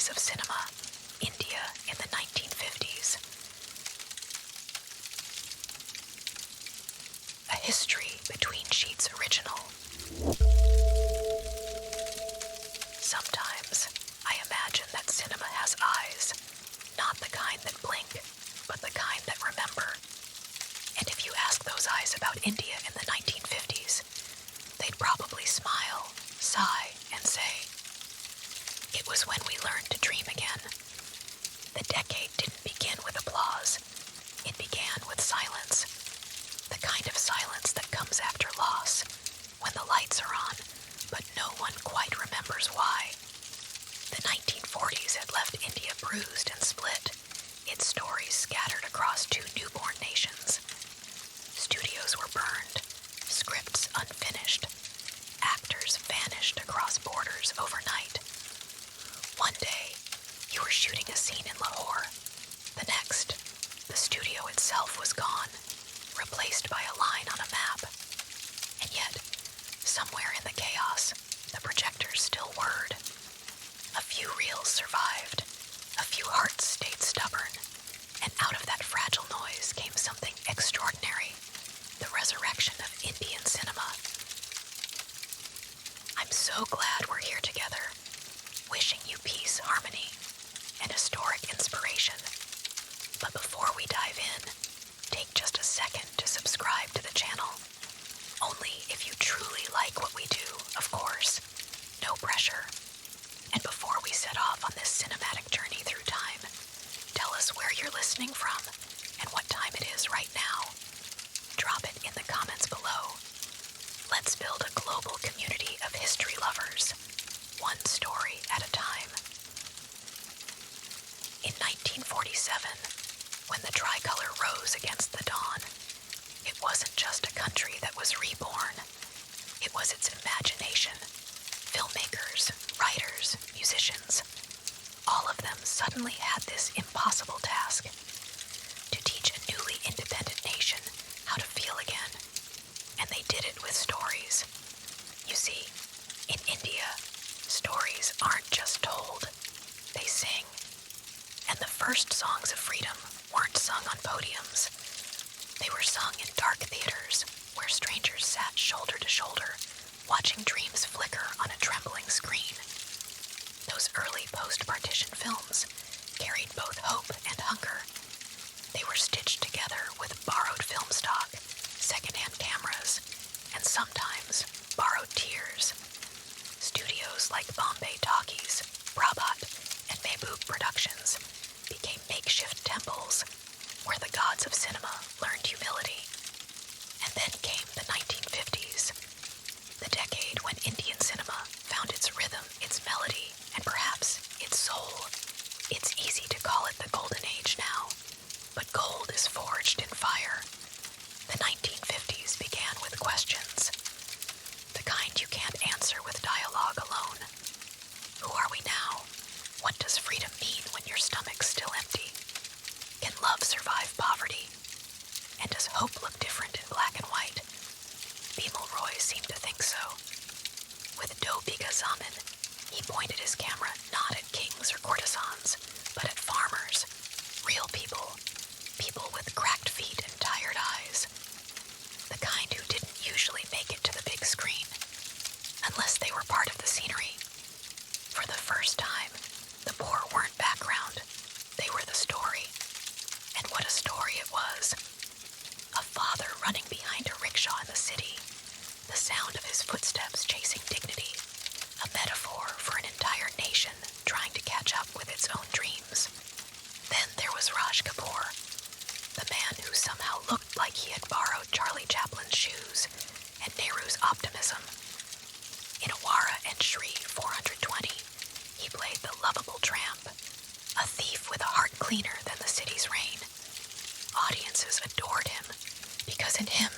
rise of cinema, India in the 1950s. A History Between Sheets original. Sometimes I imagine that cinema has eyes, not the kind that blink, but the kind that remember. And if you ask those eyes about India in the 1950s, they'd probably smile, sigh, and say, "It was when we learned to dream again." The decade didn't begin with applause. It began with silence. The kind of silence that comes after loss, when the lights are on, but no one quite remembers why. The 1940s had left India bruised and split, its stories scattered across two newborn nations. Studios were burned, scripts unfinished, actors vanished across borders overnight. One day, you were shooting a scene in Lahore. The next, the studio itself was gone, replaced by a line on a map. And yet, somewhere in the chaos, the projectors still whirred. A few reels survived, a few hearts stayed stubborn, and out of that fragile noise came something extraordinary, the resurrection of Indian cinema. I'm so glad we're here together, wishing you peace, harmony, and historic inspiration. But before we dive in, take just a second to subscribe to the channel. Only if you truly like what we do, of course. No pressure. And before we set off on this cinematic journey through time, tell us where you're listening from and what time it is right now. Drop it in the comments below. Let's build a global community of history lovers, one story at a time. In 1947, when the tricolor rose against the dawn, it wasn't just a country that was reborn. It was its imagination. Filmmakers, writers, musicians, all of them suddenly had this impossible task: to teach a newly independent nation how to feel again. And they did it with stories. You see, in India, stories aren't just told, they sing. And the first songs of freedom weren't sung on podiums. They were sung in dark theaters where strangers sat shoulder to shoulder, watching dreams flicker on a trembling screen. Those early post-partition films carried both hope and hunger. They were stitched together with borrowed film stock, secondhand cameras, and sometimes borrowed tears. Studios like Bombay Talkies, Prabhat, and Mehboob Productions became makeshift temples where the gods of cinema learned humility. And then came the 1950s, the decade when Indian cinema found its rhythm, its melody, and perhaps its soul. It's easy to call it the golden age now, but gold is forged in fire. The 1950s began with questions, the kind you can't answer with dialogue alone. Who are we now? What does freedom mean when your stomach's still empty? Can love survive poverty? And does hope look different in black and white? Bimal Roy seemed to think so. With Do Bigha Zamin, he pointed his camera not at kings or courtesans, but at farmers, real people, people with cracked feet and tired eyes. The kind who didn't usually make it to the big screen, unless they were part of the scenery. For the first time, the poor weren't background, they were the story. And what a story it was. A father running behind a rickshaw in the city, the sound of his footsteps chasing dignity, a metaphor for an entire nation trying to catch up with its own dreams. Then there was Raj Kapoor, the man who somehow looked like he had borrowed Charlie Chaplin's shoes and Nehru's optimism. In Awara and Shri 420, he played the lovable tramp, a thief with a heart cleaner than the city's rain. Audiences adored him, because in him,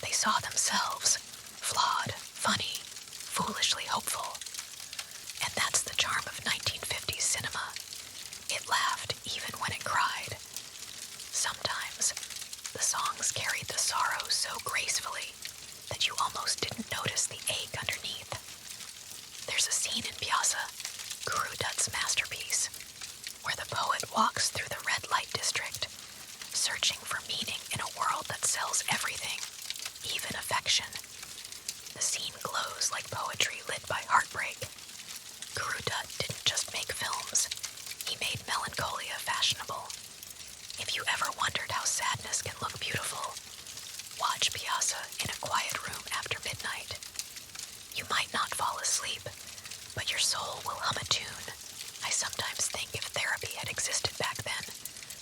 they saw themselves, flawed, funny, foolishly hopeful. And that's the charm of 1950s cinema. It laughed even when it cried. Sometimes, the songs carried the sorrow so gracefully that you almost didn't notice the ache underneath. There's a scene in Pyaasa, Guru Dutt's masterpiece, but your soul will hum a tune. I sometimes think if therapy had existed back then,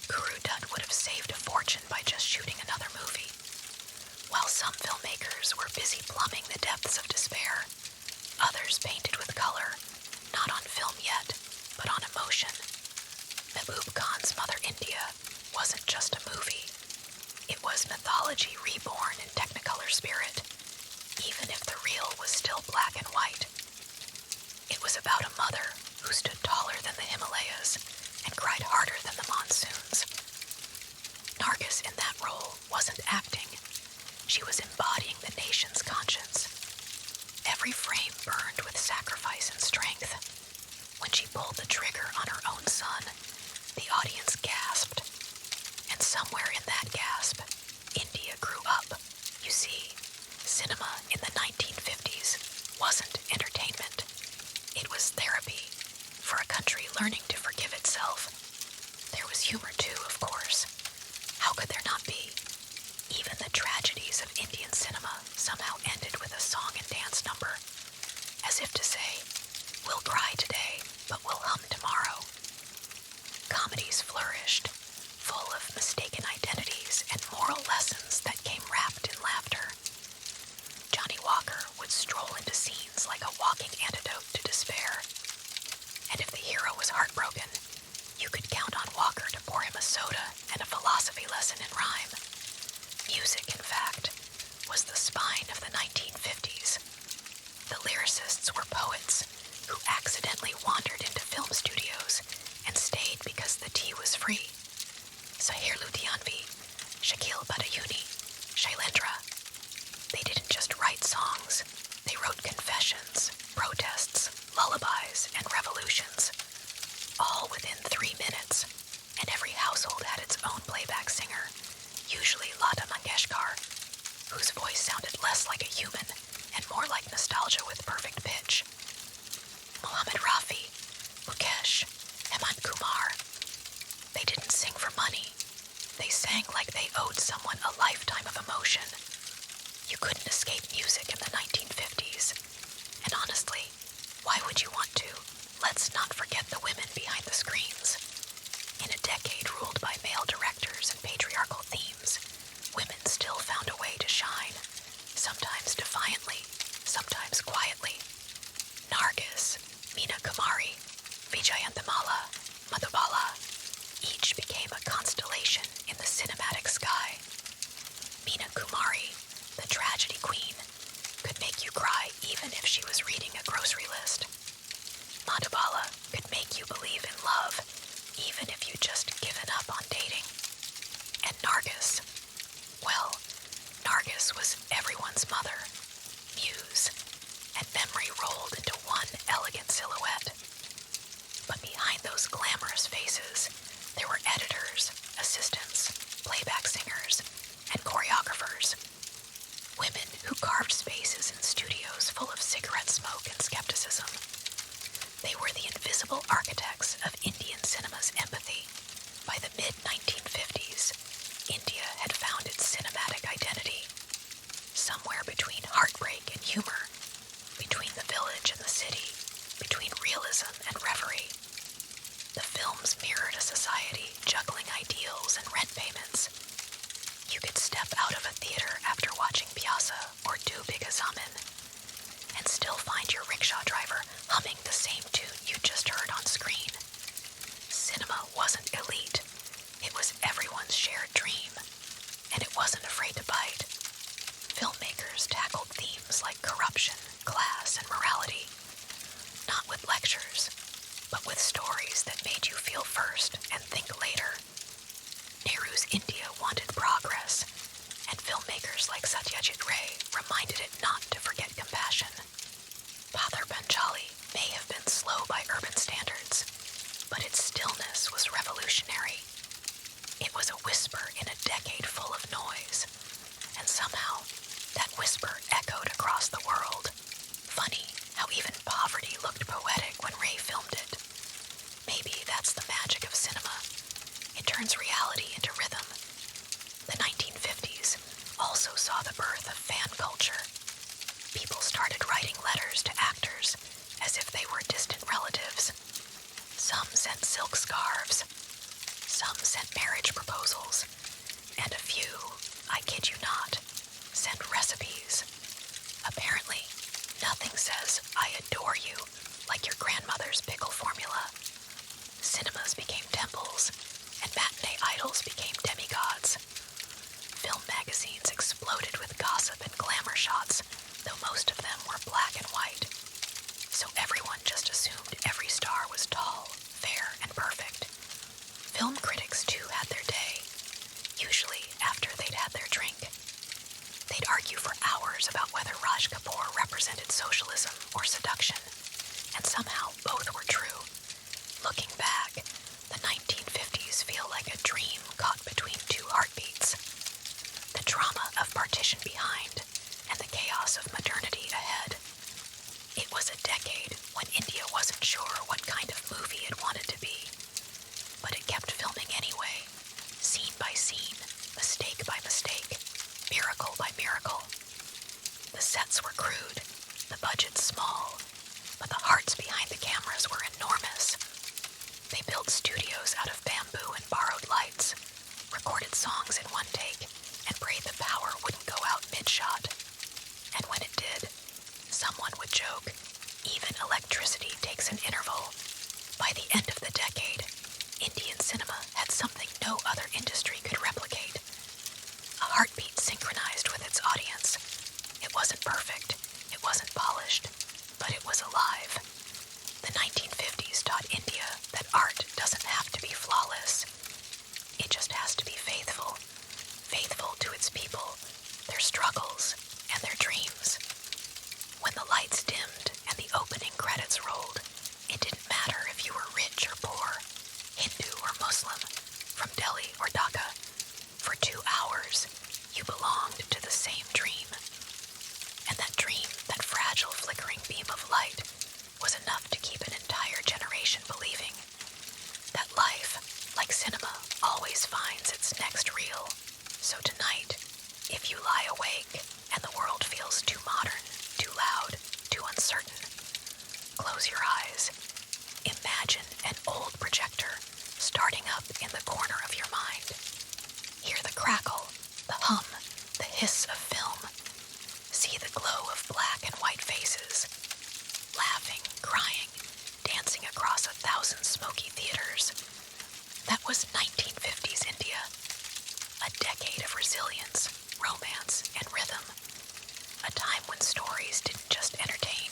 Guru Dutt would have saved a fortune by just shooting another movie. While some filmmakers were busy plumbing the depths of despair, others painted with color, not on film yet, but on emotion. Mehboob Khan's Mother India wasn't just a movie. It was mythology reborn in Technicolor spirit, even if the reel was still black and white. It was about a mother who stood taller than the Himalayas and cried harder than the monsoons. Nargis in that role wasn't acting. She was embodying the nation's conscience. Every frame burned with sacrifice and strength. When she pulled the trigger on her own son, the audience gasped. And somewhere in that gasp, India grew up. You see, cinema in the 1950s wasn't entertainment. It was therapy for a country learning to forgive itself. There was humor too, of course. How could there not be? Even the tragedies of Indian cinema somehow ended with a song and dance number, as if to say, we'll cry today, but we'll hum tomorrow. Comedies flourished, full of mistaken identities and moral lessons that came wrapped in laughter. Johnny Walker would stroll into scenes like a walking antidote to despair. And if the hero was heartbroken, you could count on Walker to pour him a soda and a philosophy lesson in rhyme. Music, in fact, was the spine of the 1950s. The lyricists were poets who accidentally wandered into film studios and stayed because the tea was free. Sahir Ludianvi, Shakil Badayuni, Shailendra. They didn't just write songs. They wrote confessions, protests, lullabies, and revolutions, all within 3 minutes, and every household had its own playback singer, usually Lata Mangeshkar, whose voice sounded less like a human and more like nostalgia with perfect pitch. Mohammed Rafi, Mukesh, Hemant Kumar. They didn't sing for money. They sang like they owed someone a lifetime of emotion. You couldn't escape music in the 1950s. And honestly, why would you want to? Let's not forget the women behind the screens. In a decade ruled by male directors and patriarchal themes, women still found a way to shine, sometimes defiantly, sometimes quietly. Nargis, Meena Kumari, Vijayanthamala, Madhubala, each became a constellation in the cinematic sky. Meena Kumari, the tragedy queen, could make you cry even if she was reading a grocery list. Madhubala could make you believe in love even if you'd just given up on dating. And Nargis, well, Nargis was everyone's mother, muse, and memory rolled into one elegant silhouette. But behind those glamorous faces, there were editors, assistants, playback singers, and choreographers. Women who carved spaces in studios full of cigarette smoke and skepticism. They were the invisible architects of Indian cinema's empathy. By the mid-1950s, India had found its cinematic identity. Somewhere between heartbreak and humor, between the village and the city, between realism and reverie. The films mirrored a society juggling ideals and rent payments. You could step out of a theater after watching Pyaasa or Do Bigha Zamin and still find your rickshaw driver humming the same tune you just heard on screen. Cinema wasn't elite. It was everyone's shared dream, and it wasn't afraid to bite. Filmmakers tackled themes like corruption, class, and morality, not with lectures, but with stories that made you feel first and think later. Nehru's India wanted progress, and filmmakers like Satyajit Ray reminded it not to forget compassion. Pather Panchali may have been slow by urban standards, but its stillness was revolutionary. It was a whisper in a decade full of noise, and somehow that whisper echoed across the world. Funny how even poverty looked poetic when Ray filmed it. Maybe that's the magic of cinema. It turns reality into rhythm. The 1950s also saw the birth of fan culture. People started writing letters to actors as if they were distant relatives. Some sent silk scarves. Some sent marriage proposals. And a few, I kid you not, sent recipes. Apparently, nothing says "I adore you" like your grandmother's pickle formula. Cinemas became temples, and matinee idols became demigods. Film magazines exploded with gossip and glamour shots, though most of them were black and white. So everyone just assumed every star was tall, fair, and perfect. Film critics, too, had their day, usually after they'd had their drink. They'd argue for hours about whether Raj Kapoor represented socialism or seduction, and somehow both were true. Looking back, the 1950s feel like a dream caught between two heartbeats. The trauma of partition behind, and the chaos of modernity ahead. It was a decade when India wasn't sure what kind of movie it wanted to be, but it kept filming anyway, scene by scene, mistake by mistake, miracle by miracle. The sets were crude, the budget small, but the hearts behind the cameras were enormous. They built studios out of bamboo and borrowed lights, recorded songs in one take, and prayed the power wouldn't go out mid-shot. And when it did, someone would joke, even electricity takes an interval. By the end of the decade, Indian cinema had something no other industry could replicate. A heartbeat synchronized with its audience. It wasn't perfect, it wasn't polished, but it was alive. The 1950s taught India that art doesn't have to be flawless. It just has to be faithful. Faithful to its people, their struggles, and their dreams. When the lights dimmed and the opening credits rolled, it didn't matter if you were rich or poor, Hindu or Muslim, from Delhi or Dhaka. For 2 hours, you belonged to the same dream. And that dream, that fragile flickering beam of light, was enough to keep an entire generation believing that life, like cinema, always finds its next reel. So tonight, if you lie awake and the world feels too modern, too loud, too uncertain, close your eyes. Imagine an old projector starting up in the corner of your mind. Hear the crackle, the hum, the hiss of film. See the glow of black and white faces, laughing, crying, dancing across 1,000 smoky theaters. That was 1950s India. A decade of resilience, romance, and rhythm. A time when stories didn't just entertain,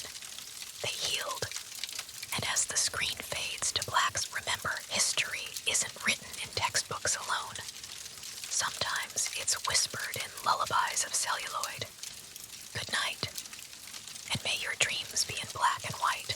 they healed. And as the screen fades to blacks, remember, history isn't written in textbooks alone. Sometimes it's whispered in lullabies of celluloid. Good night, and may your dreams be in black and white.